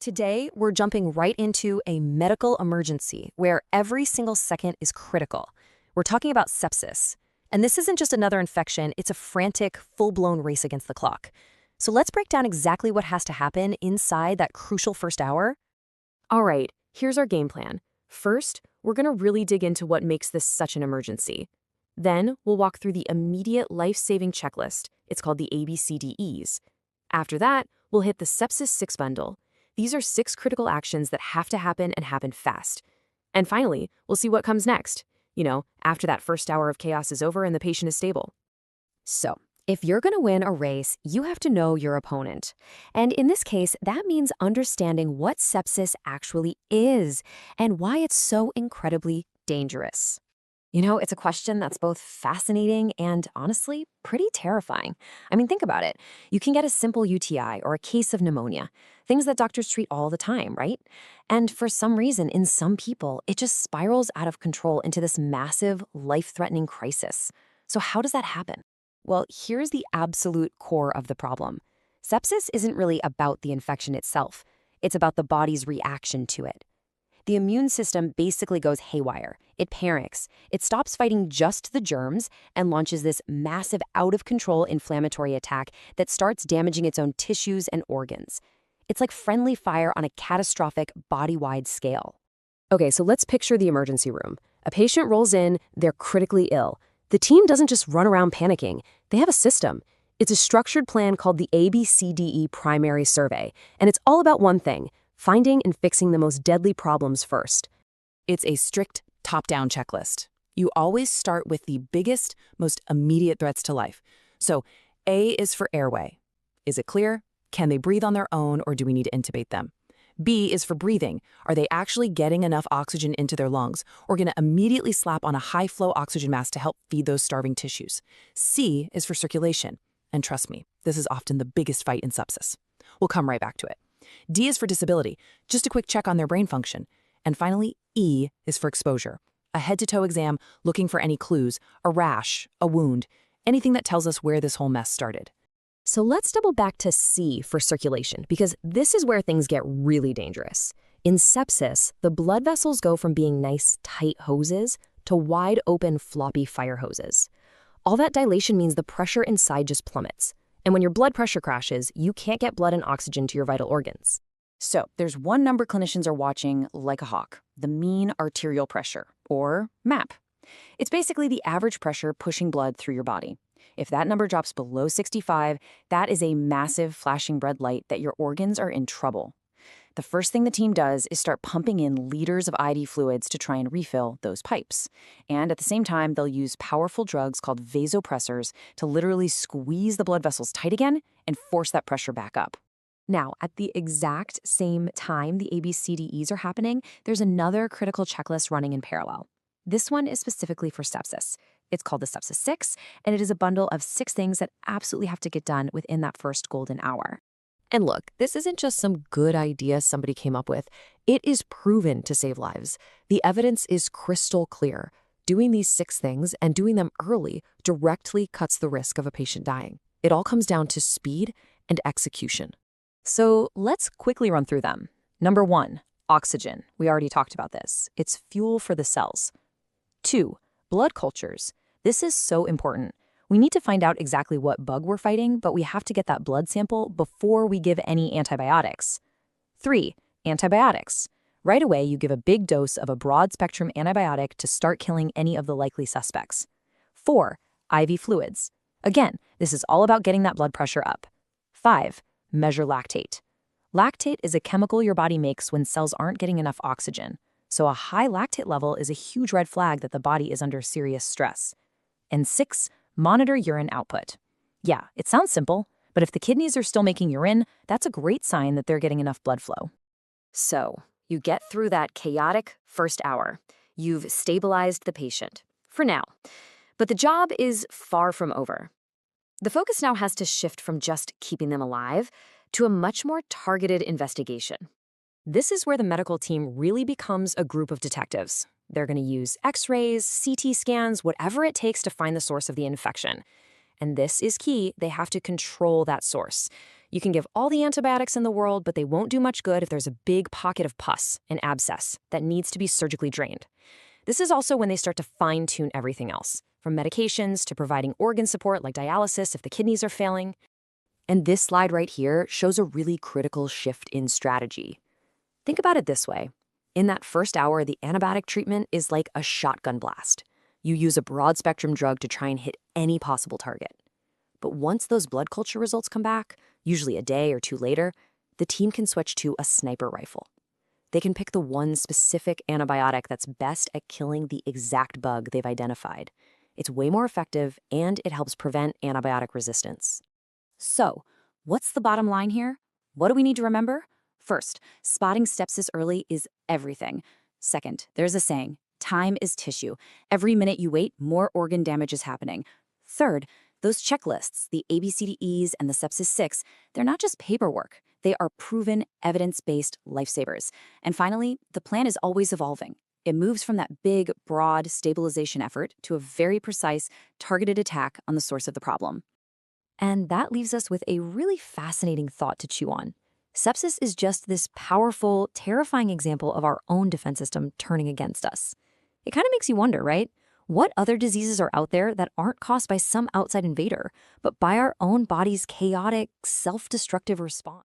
Today, we're jumping right into a medical emergency where every single second is critical. We're talking about sepsis. And this isn't just another infection, it's a frantic, full-blown race against the clock. So let's break down exactly what has to happen inside that crucial first hour. All right, here's our game plan. First, we're going to really dig into what makes this such an emergency. Then, we'll walk through the immediate life-saving checklist. It's called the ABCDEs. After that, we'll hit the Sepsis 6 bundle. These are 6 critical actions that have to happen and happen fast. And finally, we'll see what comes next, after that first hour of chaos is over and the patient is stable. So, if you're going to win a race, you have to know your opponent. And in this case, that means understanding what sepsis actually is and why it's so incredibly dangerous. It's a question that's both fascinating and, honestly, pretty terrifying. I mean, think about it. You can get a simple UTI or a case of pneumonia, things that doctors treat all the time, right? And for some reason, in some people, it just spirals out of control into this massive, life-threatening crisis. So how does that happen? Well, here's the absolute core of the problem. Sepsis isn't really about the infection itself. It's about the body's reaction to it. The immune system basically goes haywire. It panics. It stops fighting just the germs and launches this massive out-of-control inflammatory attack that starts damaging its own tissues and organs. It's like friendly fire on a catastrophic body-wide scale. Okay, so let's picture the emergency room. A patient rolls in, they're critically ill. The team doesn't just run around panicking. They have a system. It's a structured plan called the ABCDE Primary Survey, and it's all about one thing: finding and fixing the most deadly problems first. It's a strict top-down checklist. You always start with the biggest, most immediate threats to life. So A is for airway. Is it clear? Can they breathe on their own, or do we need to intubate them? B is for breathing. Are they actually getting enough oxygen into their lungs, or going to immediately slap on a high-flow oxygen mask to help feed those starving tissues? C is for circulation. And trust me, this is often the biggest fight in sepsis. We'll come right back to it. D is for disability, just a quick check on their brain function. And finally, E is for exposure, a head-to-toe exam looking for any clues, a rash, a wound, anything that tells us where this whole mess started. So let's double back to C for circulation, because this is where things get really dangerous. In sepsis, the blood vessels go from being nice, tight hoses to wide open, floppy fire hoses. All that dilation means the pressure inside just plummets. And when your blood pressure crashes, you can't get blood and oxygen to your vital organs. So there's one number clinicians are watching like a hawk: the mean arterial pressure, or MAP. It's basically the average pressure pushing blood through your body. If that number drops below 65, that is a massive flashing red light that your organs are in trouble. The first thing the team does is start pumping in liters of IV fluids to try and refill those pipes. And at the same time, they'll use powerful drugs called Vasopressors to literally squeeze the blood vessels tight again and force that pressure back up. Now, at the exact same time the ABCDEs are happening, there's another critical checklist running in parallel. This one is specifically for sepsis. It's called the Sepsis 6, and it is a bundle of 6 things that absolutely have to get done within that first golden hour. And look, this isn't just some good idea somebody came up with. It is proven to save lives. The evidence is crystal clear. Doing these 6 things and doing them early directly cuts the risk of a patient dying. It all comes down to speed and execution. So let's quickly run through them. Number 1, oxygen. We already talked about this. It's fuel for the cells. 2, blood cultures. This is so important. We need to find out exactly what bug we're fighting, but we have to get that blood sample before we give any antibiotics. 3, antibiotics. Right away, you give a big dose of a broad-spectrum antibiotic to start killing any of the likely suspects. 4, IV fluids. Again, this is all about getting that blood pressure up. 5, measure lactate. Lactate is a chemical your body makes when cells aren't getting enough oxygen. So a high lactate level is a huge red flag that the body is under serious stress. And 6, monitor urine output. Yeah, it sounds simple, but if the kidneys are still making urine, that's a great sign that they're getting enough blood flow. So, you get through that chaotic first hour. You've stabilized the patient, for now. But the job is far from over. The focus now has to shift from just keeping them alive to a much more targeted investigation. This is where the medical team really becomes a group of detectives. They're going to use X-rays, CT scans, whatever it takes to find the source of the infection. And this is key. They have to control that source. You can give all the antibiotics in the world, but they won't do much good if there's a big pocket of pus, an abscess, that needs to be surgically drained. This is also when they start to fine-tune everything else, from medications to providing organ support like dialysis if the kidneys are failing. And this slide right here shows a really critical shift in strategy. Think about it this way. In that first hour, the antibiotic treatment is like a shotgun blast. You use a broad-spectrum drug to try and hit any possible target. But once those blood culture results come back, usually a day or two later, the team can switch to a sniper rifle. They can pick the one specific antibiotic that's best at killing the exact bug they've identified. It's way more effective, and it helps prevent antibiotic resistance. So, what's the bottom line here? What do we need to remember? First, spotting sepsis early is everything. Second, there's a saying, time is tissue. Every minute you wait, more organ damage is happening. Third, those checklists, the ABCDEs and the Sepsis 6, they're not just paperwork. They are proven, evidence-based lifesavers. And finally, the plan is always evolving. It moves from that big, broad stabilization effort to a very precise, targeted attack on the source of the problem. And that leaves us with a really fascinating thought to chew on. Sepsis is just this powerful, terrifying example of our own defense system turning against us. It kind of makes you wonder, right? What other diseases are out there that aren't caused by some outside invader, but by our own body's chaotic, self-destructive response?